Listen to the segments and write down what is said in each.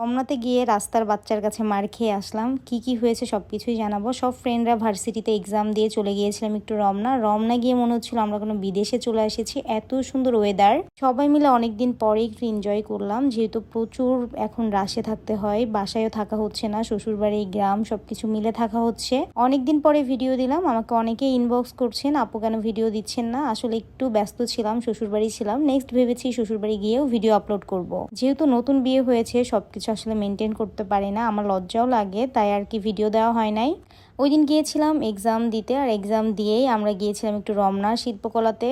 রমনাতে গিয়ে রাস্তার বাচ্চার কাছে মার খেয়ে আসলাম। কি হয়েছে সবকিছুই জানাবো। সব ফ্রেন্ডরা ভার্সিটিতে এক্সাম দিয়ে চলে গিয়েছিলাম একটু রমনা গিয়ে মনে হচ্ছিল আমরা কোনো বিদেশে চলে এসেছি, এত সুন্দর ওয়েদার। সবাই মিলে অনেকদিন পরে একটু এনজয় করলাম, যেহেতু প্রচুর এখন রাশে থাকতে হয়, বাসায়ও থাকা হচ্ছে না, শ্বশুরবাড়ি গ্রাম সবকিছু মিলে থাকা হচ্ছে। অনেকদিন পরে ভিডিও দিলাম, আমাকে অনেকে ইনবক্স করছেন আপু কেন ভিডিও দিচ্ছেন না। আসলে একটু ব্যস্ত ছিলাম, শ্বশুরবাড়ি ছিলাম। নেক্সট ভেবেছি শ্বশুরবাড়ি গিয়েও ভিডিও আপলোড করব। যেহেতু নতুন বিয়ে হয়েছে সবকিছু আসলে মেনটেন করতে পারি না, আমার লজ্জাও লাগে, তাই আর কি ভিডিও দেওয়া হয় নাই। ওই দিন গিয়েছিলাম এক্সাম দিতে, আর এক্সাম দিয়েই আমরা গিয়েছিলাম একটু রমনা শিল্পকলাতে।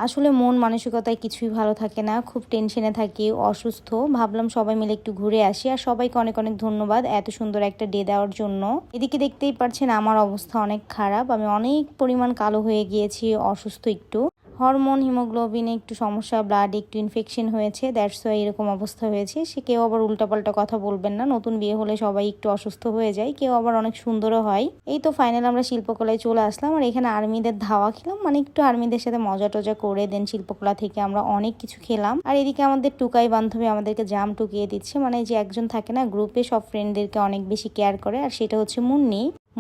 আসলে মন মানসিকতায় কিছুই ভালো থাকে না, খুব টেনশনে থাকি, অসুস্থ। ভাবলাম সবাই মিলে একটু ঘুরে আসি, আর সবাইকে অনেক অনেক ধন্যবাদ এত সুন্দর একটা ডে দেওয়ার জন্য। এদিকে দেখতেই পারছেন আমার অবস্থা অনেক খারাপ, আমি অনেক পরিমাণ কালো হয়ে গিয়েছি, অসুস্থ একটু। হরমোন হিমোগ্লোবিনে একটু সমস্যা, ব্লাডে একটু ইনফেকশন হয়েছে, দ্যাটস ওয়াই এরকম অবস্থা হয়েছে। সে কেউ আবার উল্টাপাল্টা কথা বলবেন না, নতুন বিয়ে হলে সবাই একটু অসুস্থ হয়ে যায়, কেউ আবার অনেক সুন্দরও হয়। এই তো ফাইনাল আমরা শিল্পকলায় চলে আসলাম, আর এখানে আর্মিদের ধাওয়া খেলাম, মানে একটু আর্মিদের সাথে মজা টজা করে দেন। শিল্পকলা থেকে আমরা অনেক কিছু খেলাম, আর এদিকে আমাদের টুকাই বান্ধবী আমাদেরকে জাম টুকিয়ে দিচ্ছে, মানে যে একজন থাকে না গ্রুপে সব ফ্রেন্ডদেরকে অনেক বেশি কেয়ার করে, আর সেটা হচ্ছে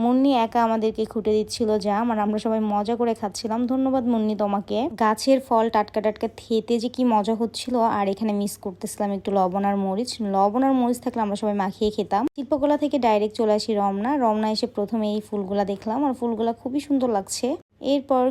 মুন্নি একা আমাদেরকে খুঁটে দিচ্ছিল জাম, আর আমরা সবাই মজা করে খাচ্ছিলাম। ধন্যবাদ মুন্নি তোমাকে। গাছের ফল টাটকা টাটকা খেতে যে কি মজা হচ্ছিল, আর এখানে মিস করতেছিলাম একটু লবণ আর মরিচ থাকলে আমরা সবাই মাখিয়ে খেতাম। শিল্পকলা থেকে ডাইরেক্ট চলে আসি রমনা এসে প্রথমে এই ফুলগুলা দেখলাম, আর ফুলগুলা খুবই সুন্দর লাগছে। এরপর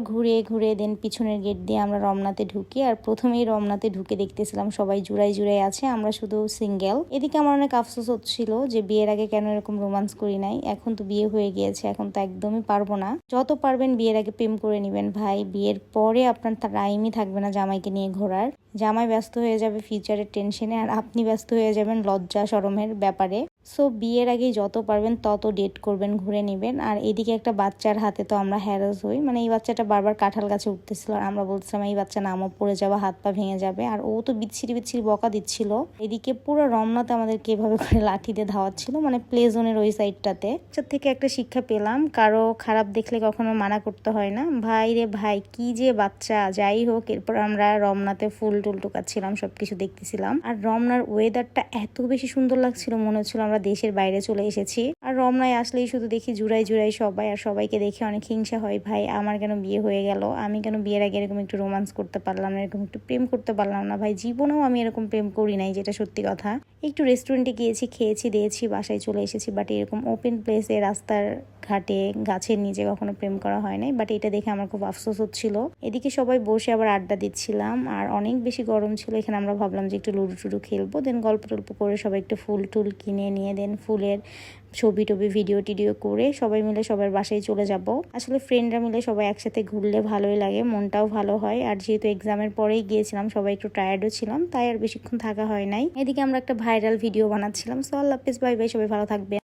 ঘুরে দেন পিছনের গেট দিয়ে আমরা রমনাতে ঢুকি, আর প্রথমেই রমনাতে ঢুকে দেখতেছিলাম সবাই জুড়াই আছে, আমরা শুধু সিঙ্গেল। এদিকে আমার অনেক আফসোস হচ্ছিল যে বিয়ের আগে কেন এরকম রোমান্স করি নাই। এখন তো বিয়ে হয়ে গিয়েছে, এখন তো একদমই পারবো না। যত পারবেন বিয়ের আগে প্রেম করে নিবেন ভাই, বিয়ের পরে আপনার টাইমই থাকবে না জামাইকে নিয়ে ঘোরার। জামাই ব্যস্ত হয়ে যাবে ফিউচারের টেনশনে, আর আপনি ব্যস্ত হয়ে যাবেন লজ্জা শরমের ব্যাপারে। সো বিয়ের আগেই যত পারবেন তত ডেট করবেন, ঘুরে নেবেন। আর এদিকে একটা বাচ্চার হাতে তো আমরা হ্যারাস হই, মানে এই বাচ্চাটা বারবার কাঁঠাল গাছে উঠতেছিল, আর আমরা বলছিলাম এই বাচ্চা নামও পড়ে যাবে, হাত পা ভেঙে যাবে, আর ও তো বিচ্ছিরি বকা দিচ্ছিল। এদিকে পুরো রমনাতে আমাদেরকে এভাবে করে লাঠি দিয়ে ধাওয়াচ্ছিল, মানে প্লে জোনের ওই সাইডটাতে। এর থেকে একটা শিক্ষা পেলাম, কারো খারাপ দেখলে কখনো মানা করতে হয় না। ভাই রে ভাই, কি যে বাচ্চা। যাই হোক, এরপর আমরা রমনাতে ফুল টুল টুকাচ্ছিলাম, সবকিছু দেখতেছিলাম। আর রমনার ওয়েদারটা এত বেশি সুন্দর লাগছিল, মনে হচ্ছিল আমরা দেশের বাইরে চলে এসেছি। আর রমনায় আসলেই শুধু দেখি জুড়াই সবাই, আর সবাইকে দেখে অনেক হিংসা হয়, ভাই আমার কেন বিয়ে হয়ে গেল, আমি কেন বিয়ের আগে এরকম একটু রোমান্স করতে পারলাম না, এরকম একটু প্রেম করতে পারলাম না। ভাই জীবনেও আমি এরকম প্রেম করি নাই, যেটা সত্যি কথা। একটু রেস্টুরেন্টে গিয়েছি, খেয়েছি দিয়েছি, বাসায় চলে এসেছি, বাট এরকম ওপেন প্লেসে রাস্তার ঘাটে গাছের নিচে কখনো প্রেম করা হয় নাই। বাট এটা দেখে আমার খুব আফসোস হচ্ছিল। এদিকে সবাই বসে আবার আড্ডা দিচ্ছিলাম, আর অনেক বেশি গরম ছিল এখানে। আমরা ভাবলাম যে একটু লুডো টুডু খেলবো, দেন গল্প টল্প করে সবাই একটু ফুল টুল কিনে নিয়ে দেন ফুলের ছবি টবি ভিডিও টিডিও করে সবাই মিলে সবার বাসায় চলে যাব। আসলে ফ্রেন্ডরা মিলে সবাই একসাথে ঘুরলে ভালোই লাগে, মনটাও ভালো হয়। আর যেহেতু এক্সামের পরেই গিয়েছিলাম, সবাই একটু টায়ার্ডও ছিলাম, তাই আর বেশিক্ষণ থাকা হয় নাই। এদিকে আমরা একটা ভাইরাল ভিডিও বানাচ্ছিলাম। সো আল্লাহ হাফেজ, বাই বাই, সবাই ভালো থাকবে।